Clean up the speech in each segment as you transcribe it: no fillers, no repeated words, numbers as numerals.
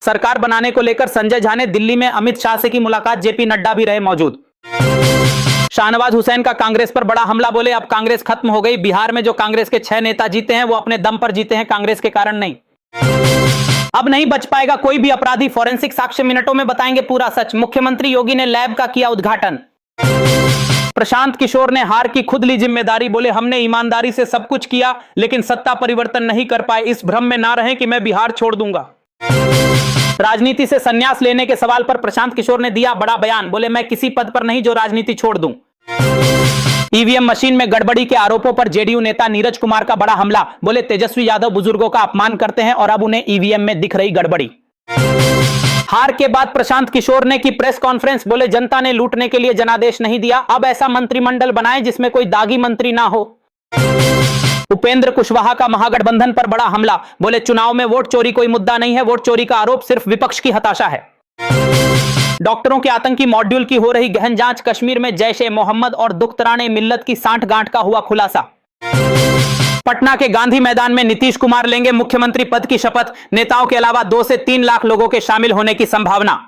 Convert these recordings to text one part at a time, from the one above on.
सरकार बनाने को लेकर संजय झा ने दिल्ली में अमित शाह से की मुलाकात, जेपी नड्डा भी रहे मौजूद। शाहनवाज हुसैन का कांग्रेस पर बड़ा हमला, बोले अब कांग्रेस खत्म हो गई। बिहार में जो कांग्रेस के 6 नेता जीते हैं वो अपने दम पर जीते हैं, कांग्रेस के कारण नहीं। अब नहीं बच पाएगा कोई भी अपराधी, फॉरेंसिक साक्ष्य मिनटों में बताएंगे पूरा सच। मुख्यमंत्री योगी ने लैब का किया उद्घाटन। प्रशांत किशोर ने हार की खुद ली जिम्मेदारी, बोले हमने ईमानदारी से सब कुछ किया लेकिन सत्ता परिवर्तन नहीं कर पाए, इस भ्रम में ना रहें कि मैं बिहार छोड़ दूंगा। राजनीति से संन्यास लेने के सवाल पर प्रशांत किशोर ने दिया बड़ा बयान, बोले मैं किसी पद पर नहीं जो राजनीति छोड़ दूं। ईवीएम मशीन में गड़बड़ी के आरोपों पर जेडीयू नेता नीरज कुमार का बड़ा हमला, बोले तेजस्वी यादव बुजुर्गों का अपमान करते हैं और अब उन्हें ईवीएम में दिख रही गड़बड़ी। हार के बाद प्रशांत किशोर ने की प्रेस कॉन्फ्रेंस, बोले जनता ने लूटने के लिए जनादेश नहीं दिया, अब ऐसा मंत्रिमंडल बनाए जिसमें कोई दागी मंत्री ना हो। उपेंद्र कुशवाहा का महागठबंधन पर बड़ा हमला, बोले चुनाव में वोट चोरी कोई मुद्दा नहीं है, वोट चोरी का आरोप सिर्फ विपक्ष की हताशा है। डॉक्टरों के आतंकी मॉड्यूल की हो रही गहन जांच, कश्मीर में जैश-ए मोहम्मद और दुख्तरान मिल्लत की सांठगांठ का हुआ खुलासा। पटना के गांधी मैदान में नीतीश कुमार लेंगे मुख्यमंत्री पद की शपथ, नेताओं के अलावा 2 से 3 लाख लोगों के शामिल होने की संभावना।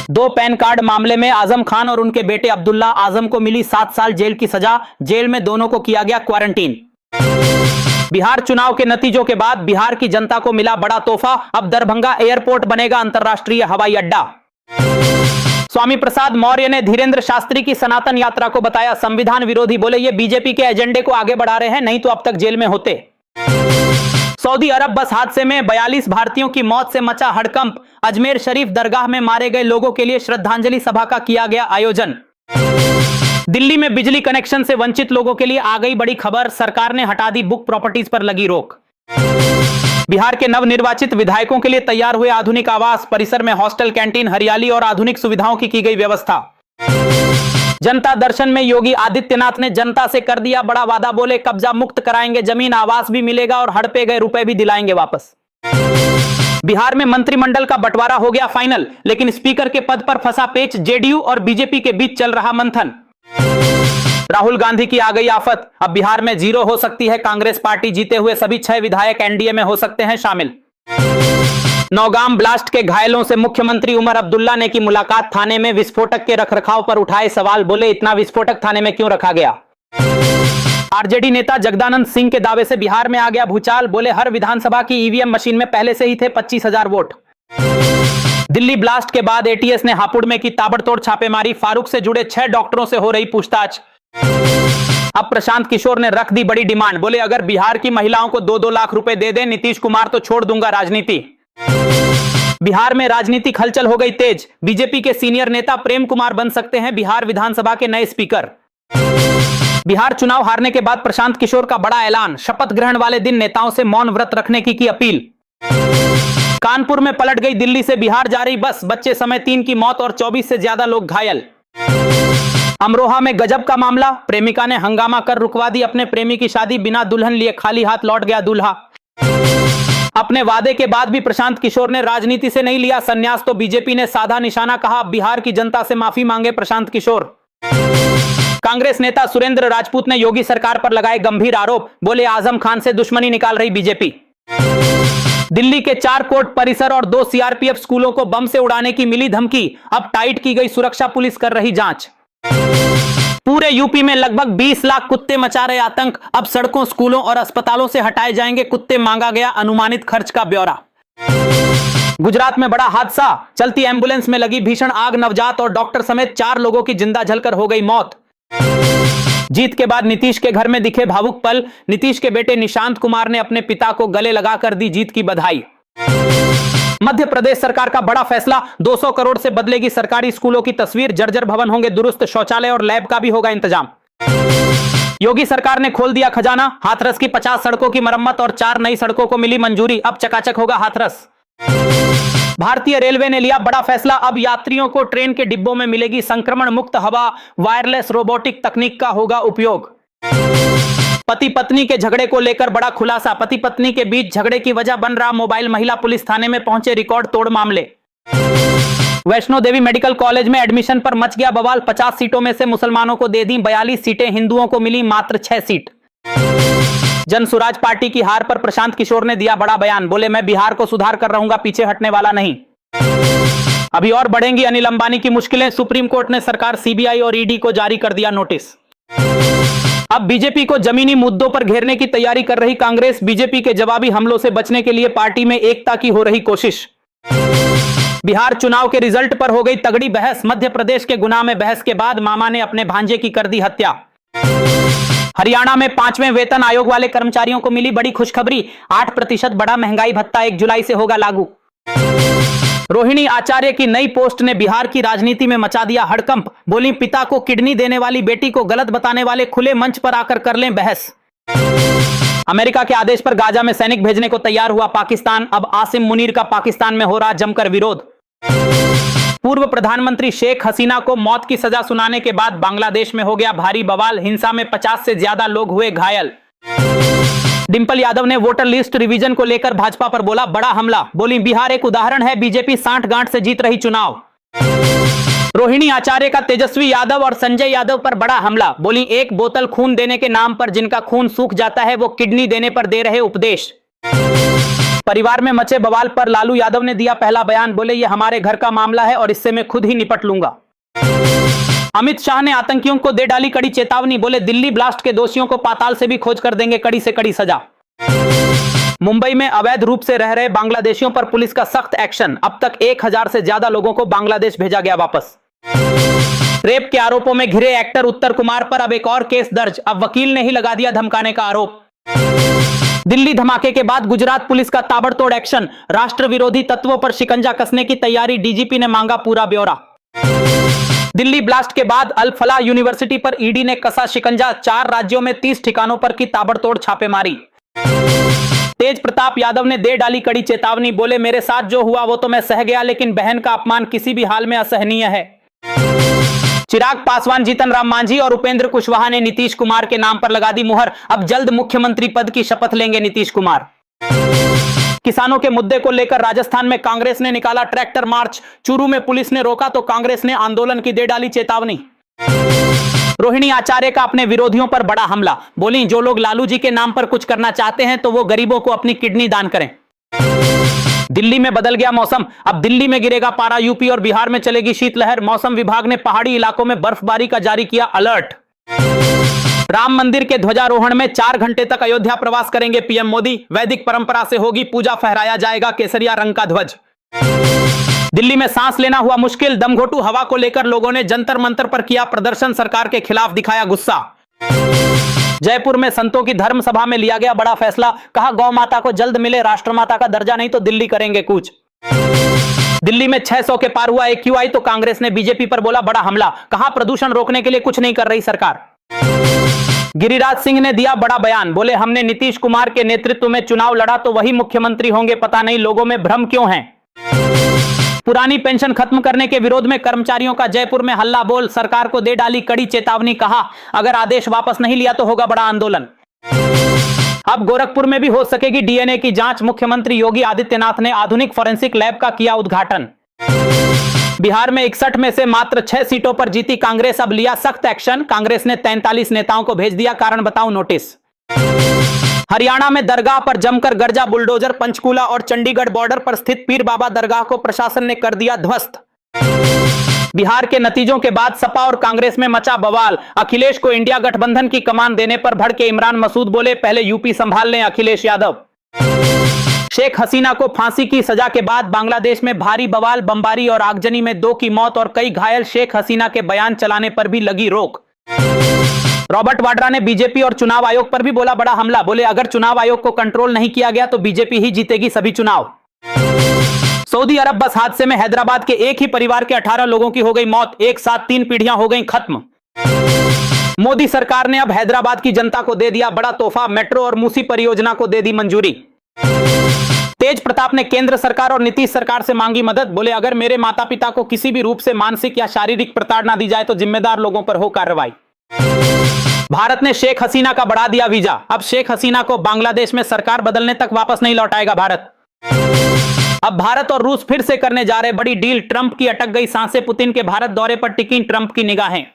2 पैन कार्ड मामले में आजम खान और उनके बेटे अब्दुल्ला आजम को मिली 7 साल जेल की सजा, जेल में दोनों को किया गया क्वारंटीन। बिहार चुनाव के नतीजों के बाद बिहार की जनता को मिला बड़ा तोहफा, अब दरभंगा एयरपोर्ट बनेगा अंतर्राष्ट्रीय हवाई अड्डा। स्वामी प्रसाद मौर्य ने धीरेन्द्र शास्त्री की सनातन यात्रा को बताया संविधान विरोधी, बोले ये बीजेपी के एजेंडे को आगे बढ़ा रहे हैं, नहीं तो अब तक जेल में होते। सऊदी अरब बस हादसे में 42 भारतीयों की मौत से मचा हड़कंप, अजमेर शरीफ दरगाह में मारे गए लोगों के लिए श्रद्धांजलि सभा का किया गया आयोजन। दिल्ली में बिजली कनेक्शन से वंचित लोगों के लिए आ गई बड़ी खबर, सरकार ने हटा दी बुक प्रॉपर्टीज पर लगी रोक। बिहार के नवनिर्वाचित विधायकों के लिए तैयार हुए आधुनिक आवास, परिसर में हॉस्टल, कैंटीन, हरियाली और आधुनिक सुविधाओं की गई व्यवस्था। जनता दर्शन में योगी आदित्यनाथ ने जनता से कर दिया बड़ा वादा, बोले कब्जा मुक्त कराएंगे जमीन, आवास भी मिलेगा और हड़पे गए रुपए भी दिलाएंगे वापस। बिहार में मंत्रिमंडल का बंटवारा हो गया फाइनल, लेकिन स्पीकर के पद पर फंसा पेच, जेडीयू और बीजेपी के बीच चल रहा मंथन। राहुल गांधी की आ गई आफत, अब बिहार में 0 हो सकती है कांग्रेस पार्टी, जीते हुए सभी 6 विधायक एनडीए में हो सकते हैं शामिल। नौगाम ब्लास्ट के घायलों से मुख्यमंत्री उमर अब्दुल्ला ने की मुलाकात, थाने में विस्फोटक के रखरखाव पर उठाए सवाल, बोले इतना विस्फोटक थाने में क्यों रखा गया। आरजेडी नेता जगदानंद सिंह के दावे से बिहार में आ गया भूचाल, बोले हर विधानसभा की ईवीएम मशीन में पहले से ही थे 25,000 वोट। दिल्ली ब्लास्ट के बाद एटीएस ने हापुड़ में की ताबड़तोड़ छापेमारी, फारूक से जुड़े 6 डॉक्टरों से हो रही पूछताछ। अब प्रशांत किशोर ने रख दी बड़ी डिमांड, बोले अगर बिहार की महिलाओं को 2-2 लाख रुपए दे दें नीतीश कुमार तो छोड़ दूंगा राजनीति। बिहार में राजनीतिक हलचल हो गई तेज, बीजेपी के सीनियर नेता प्रेम कुमार बन सकते हैं बिहार विधानसभा के नए स्पीकर। बिहार चुनाव हारने के बाद प्रशांत किशोर का बड़ा ऐलान, शपथ ग्रहण वाले दिन नेताओं से मौन व्रत रखने की अपील। कानपुर में पलट गई दिल्ली से बिहार जा रही बस, बच्चे समेत 3 की मौत और 24 से ज्यादा लोग घायल। अमरोहा में गजब का मामला, प्रेमिका ने हंगामा कर रुकवा दी अपने प्रेमी की शादी, बिना दुल्हन लिए खाली हाथ लौट गया दूल्हा। अपने वादे के बाद भी प्रशांत किशोर ने राजनीति से नहीं लिया संन्यास, तो बीजेपी ने साधा निशाना, कहा बिहार की जनता से माफी मांगे प्रशांत किशोर। कांग्रेस नेता सुरेंद्र राजपूत ने योगी सरकार पर लगाए गंभीर आरोप, बोले आजम खान से दुश्मनी निकाल रही बीजेपी। दिल्ली के 4 कोर्ट परिसर और 2 सीआरपीएफ स्कूलों को बम से उड़ाने की मिली धमकी, अब टाइट की गई सुरक्षा, पुलिस कर रही जांच। पूरे यूपी में लगभग 20 लाख कुत्ते मचा रहे आतंक, अब सड़कों, स्कूलों और अस्पतालों से हटाए जाएंगे कुत्ते, मांगा गया अनुमानित खर्च का ब्यौरा। गुजरात में बड़ा हादसा, चलती एम्बुलेंस में लगी भीषण आग, नवजात और डॉक्टर समेत 4 लोगों की जिंदा जलकर हो गई मौत। जीत के बाद नीतीश के घर में दिखे भावुक पल, नीतीश के बेटे निशांत कुमार ने अपने पिता को गले लगाकर दी जीत की बधाई। मध्य प्रदेश सरकार का बड़ा फैसला, 200 करोड़ से बदलेगी सरकारी स्कूलों की तस्वीर, जर्जर भवन होंगे दुरुस्त, शौचालय और लैब का भी होगा इंतजाम। योगी सरकार ने खोल दिया खजाना, हाथरस की 50 सड़कों की मरम्मत और 4 नई सड़कों को मिली मंजूरी, अब चकाचक होगा हाथरस। भारतीय रेलवे ने लिया बड़ा फैसला, अब यात्रियों को ट्रेन के डिब्बों में मिलेगी संक्रमण मुक्त हवा, वायरलेस रोबोटिक तकनीक का होगा उपयोग। पति पत्नी के झगड़े को लेकर बड़ा खुलासा, पति पत्नी के बीच झगड़े की वजह बन रहा मोबाइल, महिला पुलिस थाने में पहुंचे, रिकॉर्ड तोड़ मामले। वैष्णो देवी मेडिकल कॉलेज में एडमिशन पर मच गया बवाल, 50 सीटों में से मुसलमानों को दे दी 42 सीटें, हिंदुओं को मिली मात्र 6 सीट। जन सुराज पार्टी की हार पर प्रशांत किशोर ने दिया बड़ा बयान, बोले मैं बिहार को सुधार कर रहूंगा, पीछे हटने वाला नहीं। अभी और बढ़ेंगी अनिल अंबानी की मुश्किलें, सुप्रीम कोर्ट ने सरकार, सीबीआई और ईडी को जारी कर दिया नोटिस। अब बीजेपी को जमीनी मुद्दों पर घेरने की तैयारी कर रही कांग्रेस, बीजेपी के जवाबी हमलों से बचने के लिए पार्टी में एकता की हो रही कोशिश। बिहार चुनाव के रिजल्ट पर हो गई तगड़ी बहस, मध्य प्रदेश के गुना में बहस के बाद मामा ने अपने भांजे की कर दी हत्या। हरियाणा में 5वें वेतन आयोग वाले कर्मचारियों को मिली बड़ी खुशखबरी, 8% बढ़ा महंगाई भत्ता, 1 जुलाई से होगा लागू। रोहिणी आचार्य की नई पोस्ट ने बिहार की राजनीति में मचा दिया हड़कंप, बोली पिता को किडनी देने वाली बेटी को गलत बताने वाले खुले मंच पर आकर कर लें बहस। अमेरिका के आदेश पर गाजा में सैनिक भेजने को तैयार हुआ पाकिस्तान, अब आसिम मुनीर का पाकिस्तान में हो रहा जमकर विरोध। पूर्व प्रधानमंत्री शेख हसीना को मौत की सजा सुनाने के बाद बांग्लादेश में हो गया भारी बवाल, हिंसा में 50 से ज्यादा लोग हुए घायल। डिंपल यादव ने वोटर लिस्ट रिवीजन को लेकर भाजपा पर बोला बड़ा हमला, बोली बिहार एक उदाहरण है, बीजेपी 60 गांठ से जीत रही चुनाव। रोहिणी आचार्य का तेजस्वी यादव और संजय यादव पर बड़ा हमला, बोली 1 बोतल खून देने के नाम पर जिनका खून सूख जाता है वो किडनी देने पर दे रहे उपदेश। परिवार में मचे बवाल पर लालू यादव ने दिया पहला बयान, बोले ये हमारे घर का मामला है और इससे मैं खुद ही निपट लूंगा। अमित शाह ने आतंकियों को दे डाली कड़ी चेतावनी, बोले दिल्ली ब्लास्ट के दोषियों को पाताल से भी खोज कर देंगे कड़ी से कड़ी सजा। मुंबई में अवैध रूप से रह रहे बांग्लादेशियों पर पुलिस का सख्त एक्शन, अब तक 1000 से ज्यादा लोगों को बांग्लादेश भेजा गया वापस। रेप के आरोपों में घिरे एक्टर उत्तर कुमार पर अब एक और केस दर्ज, अब वकील ने ही लगा दिया धमकाने का आरोप। दिल्ली धमाके के बाद गुजरात पुलिस का ताबड़तोड़ एक्शन, राष्ट्र विरोधी तत्वों पर शिकंजा कसने की तैयारी, डीजीपी ने मांगा पूरा ब्यौरा। दिल्ली ब्लास्ट के बाद अल फलाह यूनिवर्सिटी पर ईडी ने कसा शिकंजा, 4 राज्यों में 30 ठिकानों पर की ताबड़तोड़ छापेमारी। तेज प्रताप यादव ने दे डाली कड़ी चेतावनी, बोले मेरे साथ जो हुआ वो तो मैं सह गया, लेकिन बहन का अपमान किसी भी हाल में असहनीय है। चिराग पासवान, जीतन राम मांझी और उपेंद्र कुशवाहा ने नीतीश कुमार के नाम पर लगा दी मुहर, अब जल्द मुख्यमंत्री पद की शपथ लेंगे नीतीश कुमार। किसानों के मुद्दे को लेकर राजस्थान में कांग्रेस ने निकाला ट्रैक्टर मार्च, चूरू में पुलिस ने रोका तो कांग्रेस ने आंदोलन की दे डाली चेतावनी। रोहिणी आचार्य का अपने विरोधियों पर बड़ा हमला, बोली जो लोग लालू जी के नाम पर कुछ करना चाहते हैं तो वो गरीबों को अपनी किडनी दान करें। दिल्ली में बदल गया मौसम, अब दिल्ली में गिरेगा पारा, यूपी और बिहार में चलेगी शीतलहर, मौसम विभाग ने पहाड़ी इलाकों में बर्फबारी का जारी किया अलर्ट। राम मंदिर के ध्वजारोहण में 4 घंटे तक अयोध्या प्रवास करेंगे पीएम मोदी, वैदिक परंपरा से होगी पूजा, फहराया जाएगा केसरिया रंग का ध्वज। दिल्ली में सांस लेना हुआ मुश्किल, दमघोटू हवा को लेकर लोगों ने जंतर मंतर पर किया प्रदर्शन, सरकार के खिलाफ दिखाया गुस्सा। जयपुर में संतों की धर्म सभा में लिया गया बड़ा फैसला, कहा गौ माता को जल्द मिले राष्ट्रमाता का दर्जा, नहीं तो दिल्ली करेंगे कूच। दिल्ली में 600 के पार हुआ AQI तो कांग्रेस ने बीजेपी पर बोला बड़ा हमला, कहा प्रदूषण रोकने के लिए कुछ नहीं कर रही सरकार। गिरिराज सिंह ने दिया बड़ा बयान, बोले हमने नीतीश कुमार के नेतृत्व में चुनाव लड़ा तो वही मुख्यमंत्री होंगे, पता नहीं लोगों में भ्रम क्यों है। पुरानी पेंशन खत्म करने के विरोध में कर्मचारियों का जयपुर में हल्ला बोल, सरकार को दे डाली कड़ी चेतावनी, कहा अगर आदेश वापस नहीं लिया तो होगा बड़ा आंदोलन। अब गोरखपुर में भी हो सकेगी DNA की जांच, मुख्यमंत्री योगी आदित्यनाथ ने आधुनिक फोरेंसिक लैब का किया उद्घाटन। बिहार में 61 में से मात्र 6 सीटों पर जीती कांग्रेस, अब लिया सख्त एक्शन, कांग्रेस ने 43 नेताओं को भेज दिया कारण बताओ नोटिस। हरियाणा में दरगाह पर जमकर गर्जा बुलडोजर, पंचकूला और चंडीगढ़ बॉर्डर पर स्थित पीर बाबा दरगाह को प्रशासन ने कर दिया ध्वस्त। बिहार के नतीजों के बाद सपा और कांग्रेस में मचा बवाल, अखिलेश को इंडिया गठबंधन की कमान देने पर भड़के इमरान मसूद, बोले पहले यूपी संभाल लें अखिलेश यादव। शेख हसीना को फांसी की सजा के बाद बांग्लादेश में भारी बवाल, बमबारी और आगजनी में 2 की मौत और कई घायल, शेख हसीना के बयान चलाने पर भी लगी रोक। रॉबर्ट वाड्रा ने बीजेपी और चुनाव आयोग पर भी बोला बड़ा हमला, बोले अगर चुनाव आयोग को कंट्रोल नहीं किया गया तो बीजेपी ही जीतेगी सभी चुनाव। सऊदी अरब बस हादसे में हैदराबाद के एक ही परिवार के 18 लोगों की हो गई मौत, एक साथ 3 पीढ़ियां हो गई खत्म। मोदी सरकार ने अब हैदराबाद की जनता को दे दिया बड़ा तोहफा, मेट्रो और मूसी परियोजना को दे दी मंजूरी। तेज प्रताप ने केंद्र सरकार और नीतीश सरकार से मांगी मदद, बोले अगर मेरे माता पिता को किसी भी रूप से मानसिक या शारीरिक प्रताड़ना दी जाए तो जिम्मेदार लोगों पर हो कार्रवाई। भारत ने शेख हसीना का बढ़ा दिया वीजा, अब शेख हसीना को बांग्लादेश में सरकार बदलने तक वापस नहीं लौटाएगा भारत। अब भारत और रूस फिर से करने जा रहे बड़ी डील, ट्रंप की अटक गई सांसें, पुतिन के भारत दौरे पर टिकी ट्रंप की निगाहें।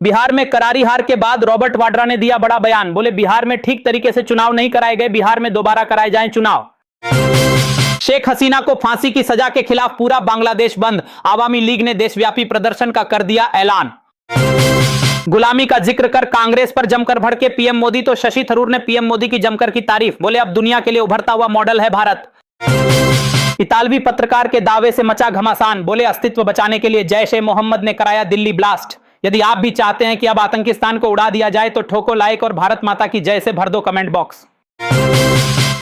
बिहार में करारी हार के बाद रॉबर्ट वाड्रा ने दिया बड़ा बयान। बोले बिहार में ठीक तरीके से चुनाव नहीं कराए गए, बिहार में दोबारा कराए जाएं चुनाव। शेख हसीना को फांसी की सजा के खिलाफ पूरा बांग्लादेश बंद, आवामी लीग ने देशव्यापी प्रदर्शन का कर दिया ऐलान। गुलामी का जिक्र कर कांग्रेस पर जमकर भड़के पीएम मोदी, तो शशि थरूर ने पीएम मोदी की जमकर की तारीफ। बोले अब दुनिया के लिए उभरता हुआ मॉडल है भारत। इतालवी पत्रकार के दावे से मचा घमासान। बोले अस्तित्व बचाने के लिए जैश ए मोहम्मद ने कराया दिल्ली ब्लास्ट। यदि आप भी चाहते हैं कि अब आतंकिस्तान को उड़ा दिया जाए तो ठोको लाइक और भारत माता की जय से भर दो कमेंट बॉक्स।